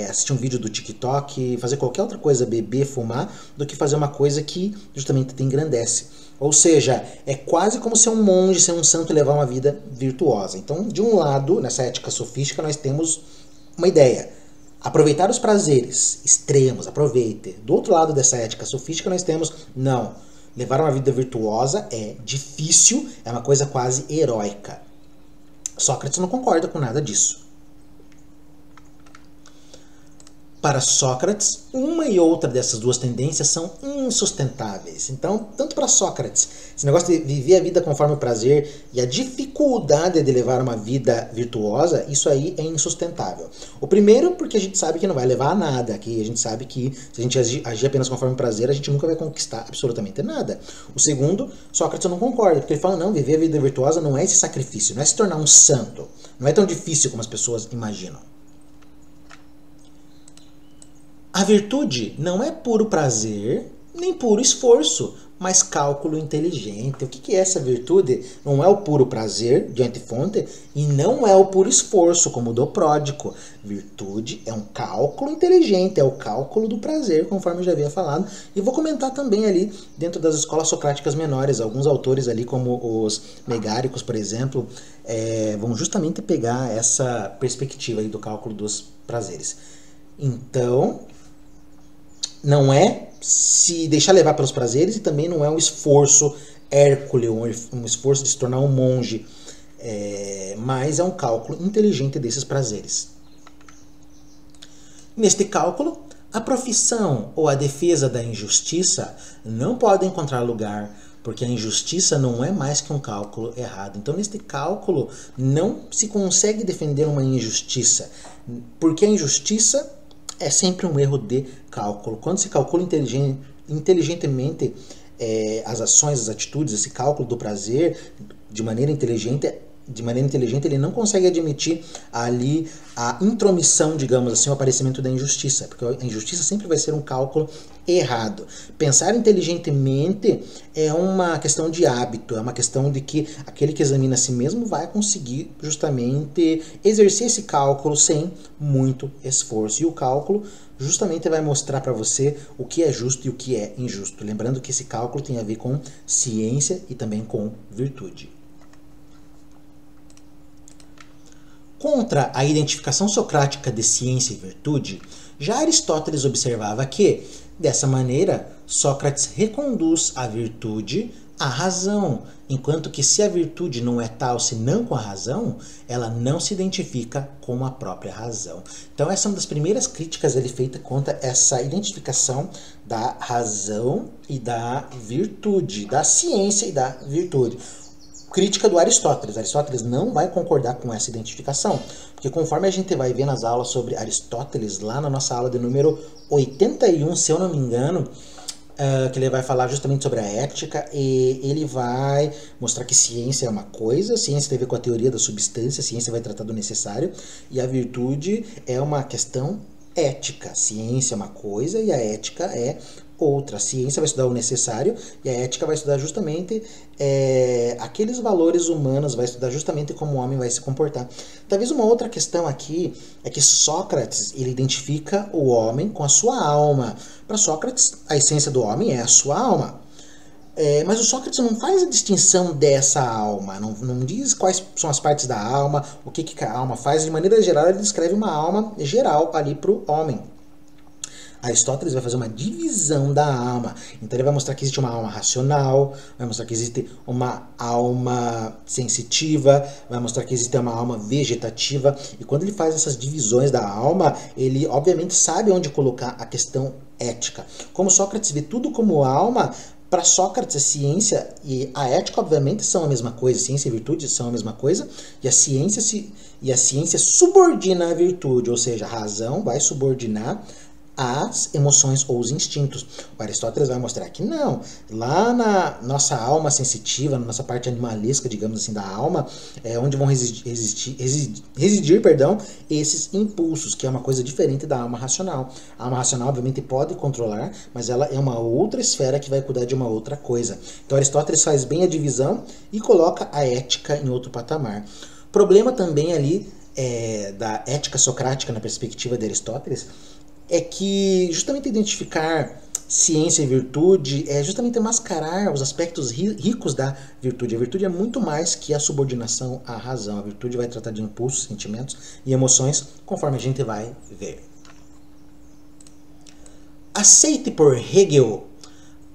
assistir um vídeo do TikTok, fazer qualquer outra coisa, beber, fumar, do que fazer uma coisa que justamente te engrandece. Ou seja, é quase como ser um monge, ser um santo e levar uma vida virtuosa. Então, de um lado, nessa ética sofística, nós temos uma ideia: aproveitar os prazeres extremos, aproveite. Do outro lado dessa ética sofística nós temos, não, levar uma vida virtuosa é difícil, é uma coisa quase heróica. Sócrates não concorda com nada disso. Para Sócrates, uma e outra dessas duas tendências são insustentáveis. Então, tanto para Sócrates, esse negócio de viver a vida conforme o prazer e a dificuldade de levar uma vida virtuosa, isso aí é insustentável. O primeiro, porque a gente sabe que não vai levar a nada, que a gente sabe que se a gente agir apenas conforme o prazer, a gente nunca vai conquistar absolutamente nada. O segundo, Sócrates não concorda, porque ele fala, não, viver a vida virtuosa não é esse sacrifício, não é se tornar um santo, não é tão difícil como as pessoas imaginam. A virtude não é puro prazer, nem puro esforço, mas cálculo inteligente. O que é essa virtude? Não é o puro prazer, de antefonte, e não é o puro esforço, como o do pródigo. Virtude é um cálculo inteligente, é o cálculo do prazer, conforme eu já havia falado. E vou comentar também ali, dentro das escolas socráticas menores, alguns autores ali, como os megáricos, por exemplo, vão justamente pegar essa perspectiva aí do cálculo dos prazeres. Então, não é se deixar levar pelos prazeres e também não é um esforço hércules, um esforço de se tornar um monge, mas é um cálculo inteligente desses prazeres. Neste cálculo, a profissão ou a defesa da injustiça não pode encontrar lugar, porque a injustiça não é mais que um cálculo errado. Então, neste cálculo, não se consegue defender uma injustiça, porque a injustiça é sempre um erro de cálculo. Quando se calcula inteligentemente as ações, as atitudes, esse cálculo do prazer de maneira inteligente, ele não consegue admitir ali a intromissão, digamos assim, o aparecimento da injustiça, porque a injustiça sempre vai ser um cálculo errado. Pensar inteligentemente é uma questão de hábito, é uma questão de que aquele que examina a si mesmo vai conseguir justamente exercer esse cálculo sem muito esforço. E o cálculo justamente vai mostrar para você o que é justo e o que é injusto. Lembrando que esse cálculo tem a ver com ciência e também com virtude. Contra a identificação socrática de ciência e virtude, já Aristóteles observava que, dessa maneira, Sócrates reconduz a virtude à razão, enquanto que se a virtude não é tal senão com a razão, ela não se identifica com a própria razão. Então essa é uma das primeiras críticas ele feita contra essa identificação da razão e da virtude, da ciência e da virtude. Crítica do Aristóteles. Aristóteles não vai concordar com essa identificação, porque conforme a gente vai ver nas aulas sobre Aristóteles, lá na nossa aula de número 81, se eu não me engano, que ele vai falar justamente sobre a ética, e ele vai mostrar que ciência é uma coisa, ciência tem a ver com a teoria da substância, ciência vai tratar do necessário, e a virtude é uma questão ética. Ciência é uma coisa e a ética é outra. A ciência vai estudar o necessário e a ética vai estudar justamente aqueles valores humanos, vai estudar justamente como o homem vai se comportar. Talvez uma outra questão aqui é que Sócrates ele identifica o homem com a sua alma. Para Sócrates, a essência do homem é a sua alma. Mas o Sócrates não faz a distinção dessa alma, não diz quais são as partes da alma, o que a alma faz. De maneira geral, ele descreve uma alma geral ali para o homem. Aristóteles vai fazer uma divisão da alma. Então ele vai mostrar que existe uma alma racional, vai mostrar que existe uma alma sensitiva, vai mostrar que existe uma alma vegetativa. E quando ele faz essas divisões da alma, ele obviamente sabe onde colocar a questão ética. Como Sócrates vê tudo como alma, para Sócrates a ciência e a ética obviamente são a mesma coisa, ciência e virtude são a mesma coisa, e a ciência subordina a virtude, ou seja, a razão vai subordinar as emoções ou os instintos. O Aristóteles vai mostrar que não. Lá na nossa alma sensitiva, na nossa parte animalesca, digamos assim, da alma, é onde vão residir, esses impulsos, que é uma coisa diferente da alma racional. A alma racional, obviamente, pode controlar, mas ela é uma outra esfera que vai cuidar de uma outra coisa. Então Aristóteles faz bem a divisão e coloca a ética em outro patamar. Problema também ali da ética socrática na perspectiva de Aristóteles é que justamente identificar ciência e virtude é justamente mascarar os aspectos ricos da virtude. A virtude é muito mais que a subordinação à razão. A virtude vai tratar de impulsos, sentimentos e emoções, conforme a gente vai ver. Aceite por Hegel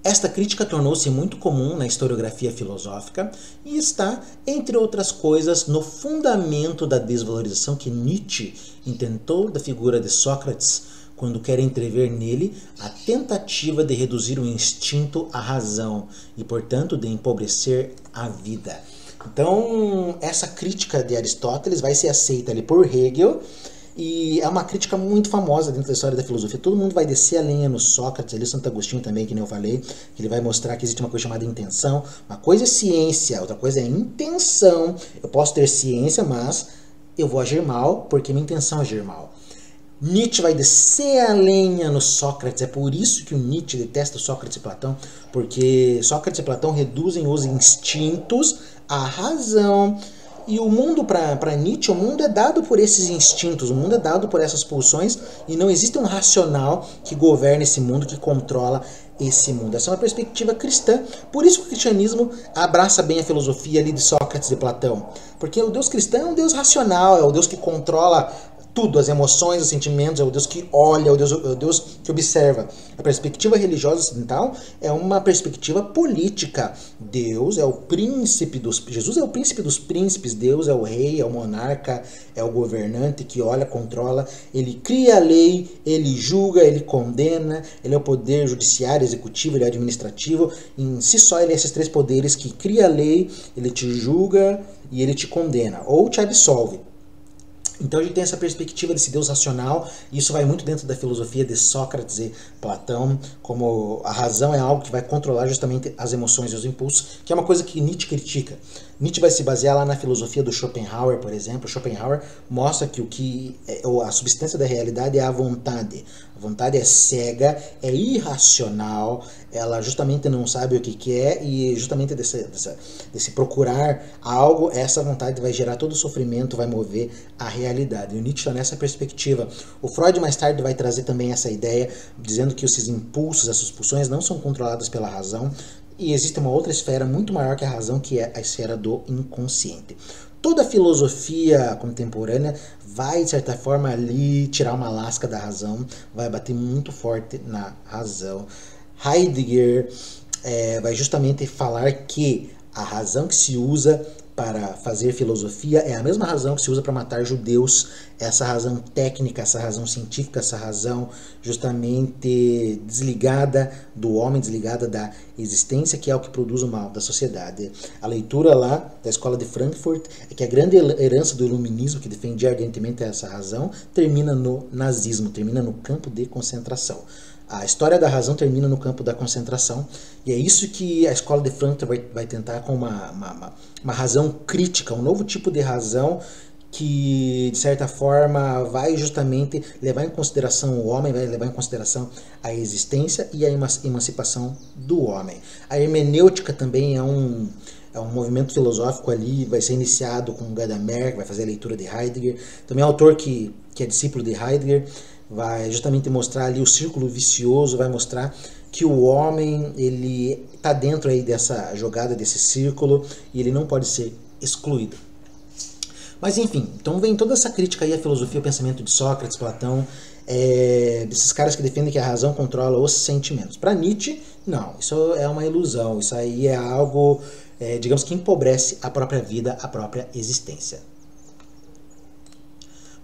Esta crítica tornou-se muito comum na historiografia filosófica e está, entre outras coisas, no fundamento da desvalorização que Nietzsche intentou da figura de Sócrates, quando quer entrever nele a tentativa de reduzir o instinto à razão e, portanto, de empobrecer a vida. Então, essa crítica de Aristóteles vai ser aceita ali por Hegel, e é uma crítica muito famosa dentro da história da filosofia. Todo mundo vai descer a lenha no Sócrates, ali Santo Agostinho também, que nem eu falei, que ele vai mostrar que existe uma coisa chamada intenção. Uma coisa é ciência, outra coisa é intenção. Eu posso ter ciência, mas eu vou agir mal porque minha intenção é agir mal. Nietzsche vai descer a lenha no Sócrates. É por isso que o Nietzsche detesta Sócrates e Platão, porque Sócrates e Platão reduzem os instintos à razão. E o mundo, para Nietzsche, o mundo é dado por esses instintos, o mundo é dado por essas pulsões, e não existe um racional que governe esse mundo, que controla esse mundo. Essa é uma perspectiva cristã. Por isso que o cristianismo abraça bem a filosofia ali de Sócrates e Platão. Porque o Deus cristão é um Deus racional, é o Deus que controla tudo, as emoções, os sentimentos, é o Deus que olha, é o Deus que observa. A perspectiva religiosa ocidental é uma perspectiva política. Deus é o príncipe Jesus é o príncipe dos príncipes, Deus é o rei, é o monarca, é o governante que olha, controla, ele cria a lei, ele julga, ele condena, ele é o poder judiciário, executivo, ele é administrativo. Em si só ele é esses três poderes que cria a lei, ele te julga e ele te condena, ou te absolve. Então a gente tem essa perspectiva desse Deus racional, e isso vai muito dentro da filosofia de Sócrates e Platão, como a razão é algo que vai controlar justamente as emoções e os impulsos, que é uma coisa que Nietzsche critica. Nietzsche vai se basear lá na filosofia do Schopenhauer, por exemplo. Schopenhauer mostra que a substância da realidade é a vontade. A vontade é cega, é irracional, ela justamente não sabe o que quer, e justamente desse procurar algo, essa vontade vai gerar todo o sofrimento, vai mover a realidade. E o Nietzsche está nessa perspectiva. O Freud mais tarde vai trazer também essa ideia, dizendo que esses impulsos, essas pulsões não são controladas pela razão, e existe uma outra esfera muito maior que a razão, que é a esfera do inconsciente. Toda a filosofia contemporânea vai, de certa forma, ali tirar uma lasca da razão, vai bater muito forte na razão. Heidegger vai justamente falar que a razão que se usa para fazer filosofia é a mesma razão que se usa para matar judeus, essa razão técnica, essa razão científica, essa razão justamente desligada do homem, desligada da existência, que é o que produz o mal da sociedade. A leitura lá da escola de Frankfurt é que a grande herança do iluminismo, que defendia ardentemente essa razão, termina no nazismo, termina no campo de concentração. A história da razão termina no campo da concentração, e é isso que a escola de Frankfurt vai tentar com uma razão crítica, um novo tipo de razão que, de certa forma, vai justamente levar em consideração o homem, vai levar em consideração a existência e a emancipação do homem. A hermenêutica também é um movimento filosófico ali, vai ser iniciado com Gadamer, que vai fazer a leitura de Heidegger, também é um autor que é discípulo de Heidegger, vai justamente mostrar ali o círculo vicioso, vai mostrar que o homem, ele está dentro aí dessa jogada, desse círculo, e ele não pode ser excluído. Mas enfim, então vem toda essa crítica aí à filosofia, ao pensamento de Sócrates, Platão, desses caras que defendem que a razão controla os sentimentos. Para Nietzsche, não, isso é uma ilusão, isso aí é algo, digamos que empobrece a própria vida, a própria existência.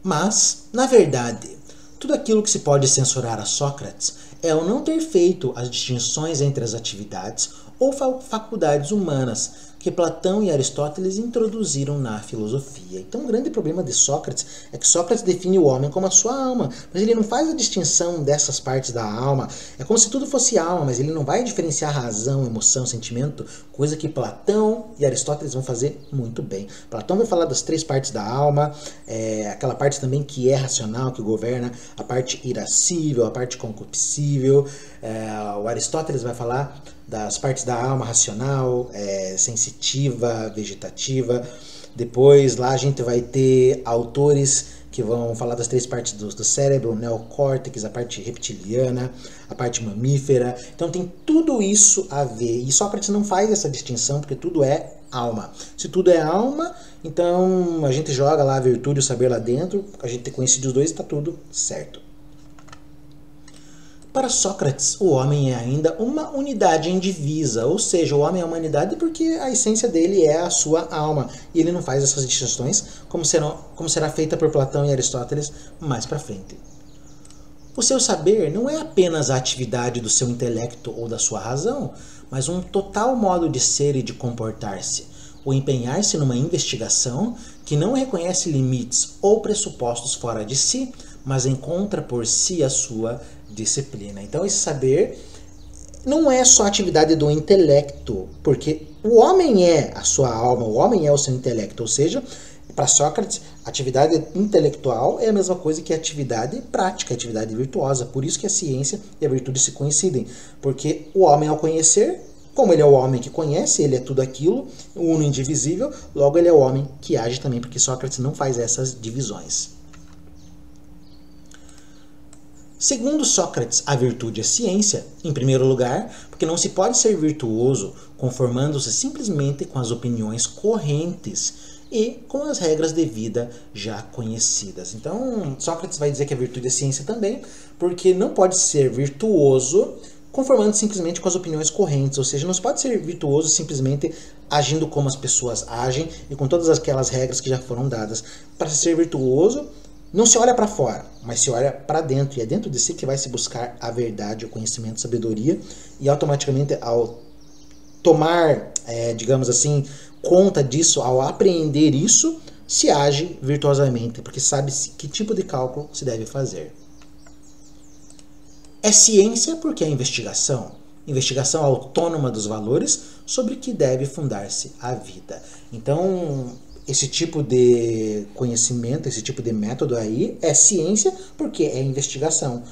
Mas, na verdade, tudo aquilo que se pode censurar a Sócrates é o não ter feito as distinções entre as atividades ou faculdades humanas que Platão e Aristóteles introduziram na filosofia. Então o grande problema de Sócrates é que Sócrates define o homem como a sua alma, mas ele não faz a distinção dessas partes da alma. É como se tudo fosse alma, mas ele não vai diferenciar razão, emoção, sentimento, coisa que Platão e Aristóteles vão fazer muito bem. Platão vai falar das três partes da alma, aquela parte também que é racional, que governa, a parte irascível, a parte concupiscível. O Aristóteles vai falar das partes da alma racional, sensitiva, vegetativa. Depois lá a gente vai ter autores que vão falar das três partes do cérebro, o neocórtex, a parte reptiliana, a parte mamífera. Então tem tudo isso a ver. E Sócrates não faz essa distinção, porque tudo é alma. Se tudo é alma, então a gente joga lá a virtude e o saber lá dentro, a gente tem conhecido os dois e está tudo certo. Para Sócrates, o homem é ainda uma unidade indivisa, ou seja, o homem é uma unidade porque a essência dele é a sua alma, e ele não faz essas distinções como será feita por Platão e Aristóteles mais para frente. O seu saber não é apenas a atividade do seu intelecto ou da sua razão, mas um total modo de ser e de comportar-se, o empenhar-se numa investigação que não reconhece limites ou pressupostos fora de si, mas encontra por si a sua disciplina. Então esse saber não é só a atividade do intelecto, porque o homem é a sua alma, o homem é o seu intelecto, ou seja, para Sócrates, atividade intelectual é a mesma coisa que a atividade prática, a atividade virtuosa. Por isso que a ciência e a virtude se coincidem, porque o homem ao conhecer, como ele é o homem que conhece, ele é tudo aquilo, o uno indivisível, logo ele é o homem que age também, porque Sócrates não faz essas divisões. Segundo Sócrates, a virtude é ciência, em primeiro lugar, porque não se pode ser virtuoso conformando-se simplesmente com as opiniões correntes e com as regras de vida já conhecidas. Então, Sócrates vai dizer que a virtude é ciência também, porque não pode ser virtuoso conformando simplesmente com as opiniões correntes, ou seja, não se pode ser virtuoso simplesmente agindo como as pessoas agem e com todas aquelas regras que já foram dadas. Para ser virtuoso, não se olha para fora, mas se olha para dentro, e é dentro de si que vai se buscar a verdade, o conhecimento, a sabedoria, e automaticamente ao tomar, digamos assim, conta disso, ao apreender isso, se age virtuosamente, porque sabe que tipo de cálculo se deve fazer. É ciência porque é investigação. Investigação autônoma dos valores sobre que deve fundar-se a vida. Então, esse tipo de conhecimento, esse tipo de método aí é ciência porque é investigação.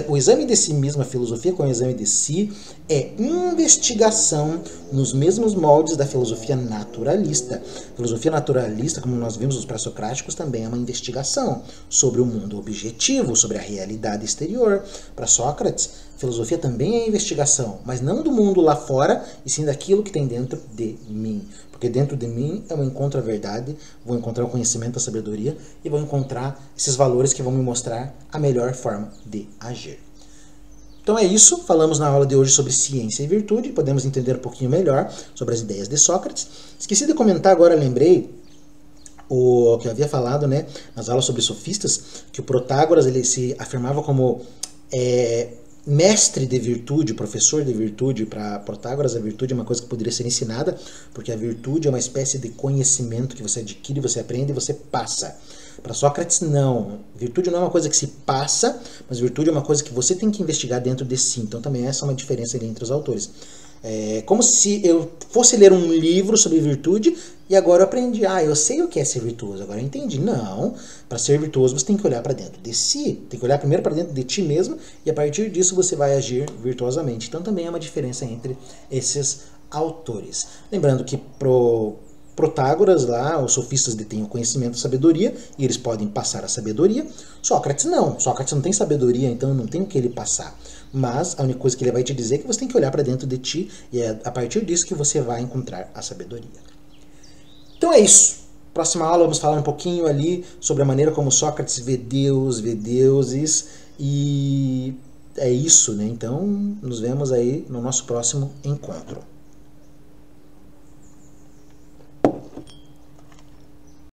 O exame de si mesmo, a filosofia com o exame de si, é investigação nos mesmos moldes da filosofia naturalista. A filosofia naturalista, como nós vimos nos pré-socráticos, também é uma investigação sobre o mundo objetivo, sobre a realidade exterior. Para Sócrates, a filosofia também é investigação, mas não do mundo lá fora, e sim daquilo que tem dentro de mim. Porque dentro de mim eu encontro a verdade, vou encontrar o conhecimento, a sabedoria, e vou encontrar esses valores que vão me mostrar a melhor forma de agir. Então é isso, falamos na aula de hoje sobre ciência e virtude, podemos entender um pouquinho melhor sobre as ideias de Sócrates. Esqueci de comentar agora, lembrei, o que eu havia falado, né, nas aulas sobre sofistas, que o Protágoras ele se afirmava como mestre de virtude, professor de virtude. Para Protágoras, a virtude é uma coisa que poderia ser ensinada, porque a virtude é uma espécie de conhecimento que você adquire, você aprende e você passa. Para Sócrates, não. Virtude não é uma coisa que se passa, mas virtude é uma coisa que você tem que investigar dentro de si. Então também essa é uma diferença entre os autores. É como se eu fosse ler um livro sobre virtude e agora eu aprendi, eu sei o que é ser virtuoso, agora eu entendi. Não, para ser virtuoso você tem que olhar para dentro de si, tem que olhar primeiro para dentro de ti mesmo e a partir disso você vai agir virtuosamente. Então também é uma diferença entre esses autores. Lembrando que pro Protágoras lá, os sofistas detêm o conhecimento e a sabedoria, e eles podem passar a sabedoria. Sócrates não. Sócrates não tem sabedoria, então não tem o que ele passar. Mas a única coisa que ele vai te dizer é que você tem que olhar para dentro de ti, e é a partir disso que você vai encontrar a sabedoria. Então é isso. Próxima aula vamos falar um pouquinho ali sobre a maneira como Sócrates vê Deus, vê deuses, e é isso, né? Então nos vemos aí no nosso próximo encontro.